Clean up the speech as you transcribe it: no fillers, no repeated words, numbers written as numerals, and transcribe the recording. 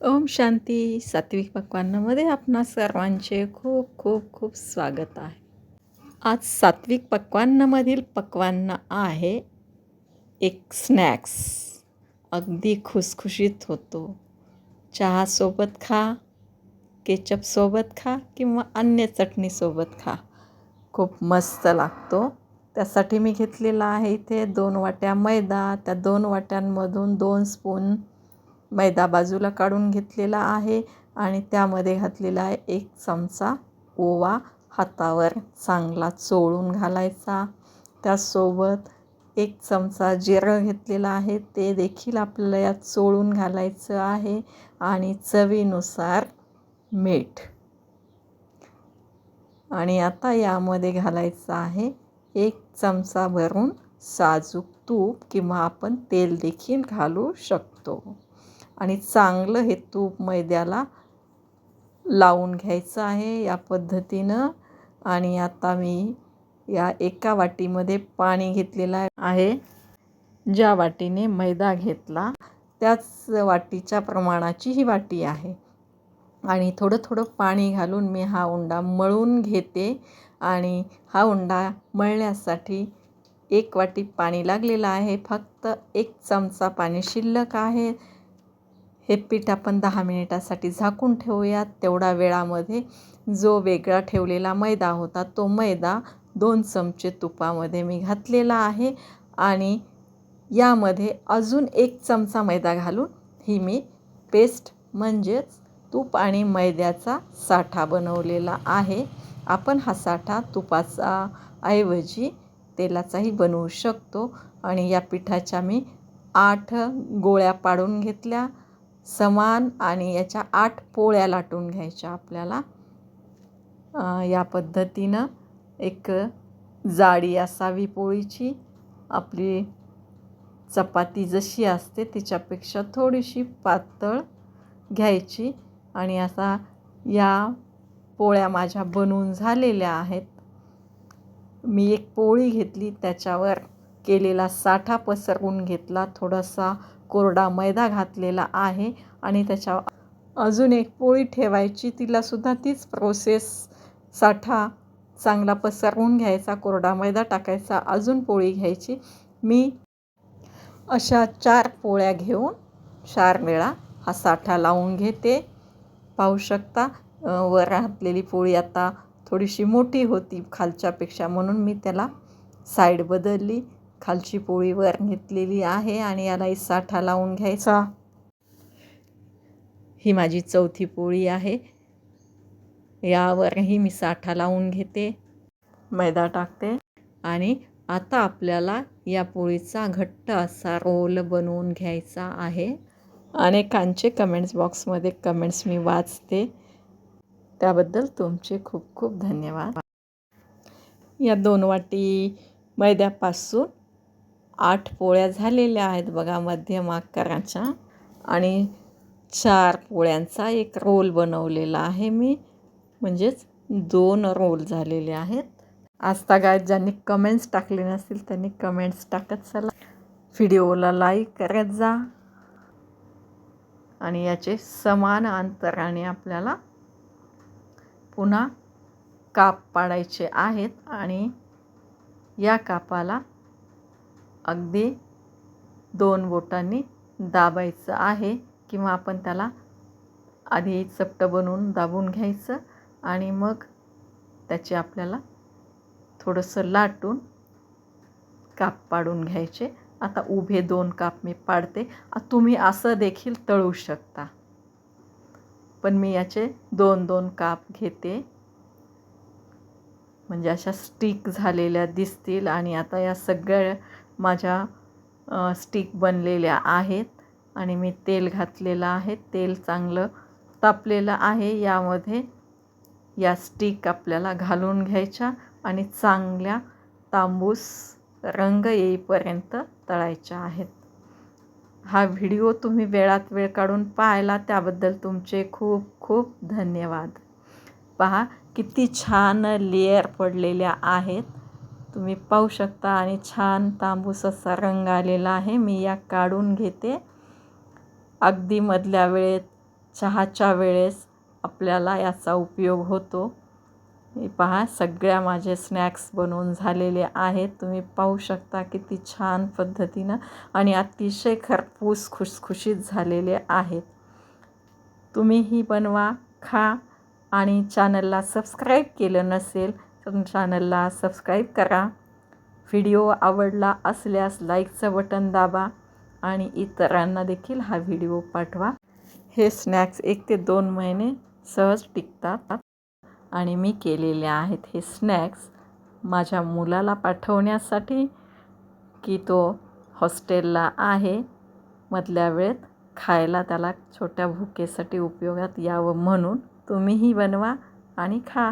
ओम शांती. सात्विक पक्वान्नामध्ये आपणा सर्वांचे खूप खूप खूप स्वागत आहे. आज सात्विक पक्वान्नामधील पक्वान्न आहे एक स्नॅक्स. अगदी खुसखुशीत होतो. चहासोबत खा, केचपसोबत खा किंवा अन्य चटणीसोबत खा. खूप मस्त लागतो. त्यासाठी मी घेतलेला आहे इथे 2 वाट्या मैदा. त्या 2 वाट्यांमधून 2 स्पून मैदा बाजूला काढून घेतलेला आहे आणि त्यामध्ये घातलेला आहे 1 चमचा ओवा. हातावर चांगला चोळून घालायचा. त्यासोबत 1 चमचा जिरं घेतलेलं आहे, ते देखील आपल्याला यात चोळून घालायचं आहे आणि चवीनुसार मीठ. आणि आता यामध्ये घालायचं आहे 1 चमचा भरून साजूक तूप किंवा आपण तेल देखील घालू शकतो. आणि चांगलं हे तूप मैद्याला लावून घ्यायचं आहे या पद्धतीनं. आणि आता मी या एका वाटीमध्ये पाणी घेतलेलं आहे. ज्या वाटीने मैदा घेतला त्याच वाटीच्या प्रमाणाची ही वाटी आहे. आणि थोडं थोडं पाणी घालून मी हा उंडा मळून घेते. आणि हा उंडा मळण्यासाठी 1 वाटी पाणी लागलेलं आहे. फक्त 1 चमचा पाणी शिल्लक आहे. हे पीठ आपण 10 मिनिटासाठी झाकून ठेवूयात. तेवढा वेळामध्ये जो वेगळा ठेवलेला मैदा होता तो मैदा 2 चमचे तुपामध्ये मी घातलेला आहे. आणि यामध्ये अजून 1 चमचा मैदा घालून ही मी पेस्ट म्हणजेच तूप आणि मैद्याचा साठा बनवलेला आहे. आपण हा साठा तुपाचा ऐवजी तेलाचाही बनवू शकतो. आणि या पिठाच्या मी 8 गोळ्या पाडून घेतल्या समान आणि याच्या 8 पोळ्या लाटून घ्यायच्या आपल्याला. या पद्धतीनं एक जाडी असावी पोळीची. आपली चपाती जशी असते तिच्यापेक्षा थोडीशी पातळ घ्यायची. आणि आता या पोळ्या माझ्या बनवून झालेल्या आहेत. मी एक पोळी घेतली, त्याच्यावर केलेला साठा पसरवून घेतला, थोडासा कोरडा मैदा घातलेला आहे आणि त्याच्यावर अजून एक पोळी ठेवायची. तिलासुद्धा तीच प्रोसेस, साठा चांगला पसरवून घ्यायचा, कोरडा मैदा टाकायचा, अजून पोळी घ्यायची. मी अशा 4 पोळ्या घेऊन 4 वेळा हा साठा लावून घेते. पाहू शकता वर घातलेली पोळी आता थोडीशी मोठी होती खालच्यापेक्षा, म्हणून मी त्याला साईड बदलली. खालची पोळी वर घेतलेली आहे आणि यालाही साठा लावून घ्यायचा. ही माझी 4थी पोळी आहे. यावरही मी साठा लावून घेते, मैदा टाकते. आणि आता आपल्याला या पोळीचा घट्ट असा रोल बनवून घ्यायचा आहे. अनेकांचे कमेंट्स बॉक्समध्ये कमेंट्स मी वाचते, त्याबद्दल तुमचे खूप खूप धन्यवाद. या 2 वाटी मैद्यापासून 8 पोळ्या झालेल्या आहेत बघा, मध्यम आकाराच्या. आणि 4 पोळ्यांचा एक रोल बनवलेला आहे मी, म्हणजेच 2 रोल झालेले आहेत. आजतागायत ज्यांनी कमेंट्स टाकले नसतील त्यांनी कमेंट्स टाकत चला. व्हिडिओला लाईक करत जा. आणि याचे समान अंतराने आपल्याला पुन्हा काप पाडायचे आहेत. आणि या कापाला अगदी 2 बोटांनी दाबायचं आहे किंवा आपण त्याला आधी चपटं बनवून दाबून घ्यायचं आणि मग त्याचे आपल्याला थोडंसं लाटून काप पाडून घ्यायचे. आता उभे 2 काप मी पाडते. तुम्ही असं देखील तळू शकता, पण मी याचे 2-2 काप घेते, म्हणजे अशा स्टिक झालेल्या दिसतील. आणि आता या सगळ्या माझ्या स्टिक बनलेल्या आहेत. आणि मी तेल घातलेलं आहे, तेल चांगलं तापलेलं आहे. यामध्ये या स्टिक आपल्याला घालून घ्यायच्या आणि चांगल्या तांबूस रंग येईपर्यंत तळायच्या आहेत. हा व्हिडिओ तुम्ही वेळात वेळ काढून पाहिला त्याबद्दल तुमचे खूप खूप धन्यवाद. पहा किती छान लेयर पडलेल्या आहेत, तुम्ही पाहू शकता. आणि छान तांबूस असा रंग आलेला आहे. मी या काढून घेते. अगदी मधल्या वेळेत चहाच्या वेळेस आपल्याला याचा उपयोग होतो. हे पहा, सगळ्या माझे स्नॅक्स बनवून झालेले आहेत. तुम्ही पाहू शकता किती छान पद्धतीनं आणि अतिशय खरपूस खुसखुशीत झालेले आहेत. तुम्हीही बनवा, खा आणि चॅनलला सबस्क्राईब केलं नसेल तर चॅनलला सबस्क्राईब करा. व्हिडिओ आवडला असल्यास लाईकचं बटन दाबा आणि इतरांना देखील हा व्हिडिओ पाठवा. हे स्नॅक्स 1 ते 2 महिने सहज टिकतात आणि मी केलेले आहेत हे स्नॅक्स माझ्या मुलाला पाठवण्यासाठी, की तो हॉस्टेलला आहे. मधल्या वेळेत खायला त्याला छोट्या भुकेसाठी उपयोगात यावं म्हणून. तुम्हीही बनवा आणि खा.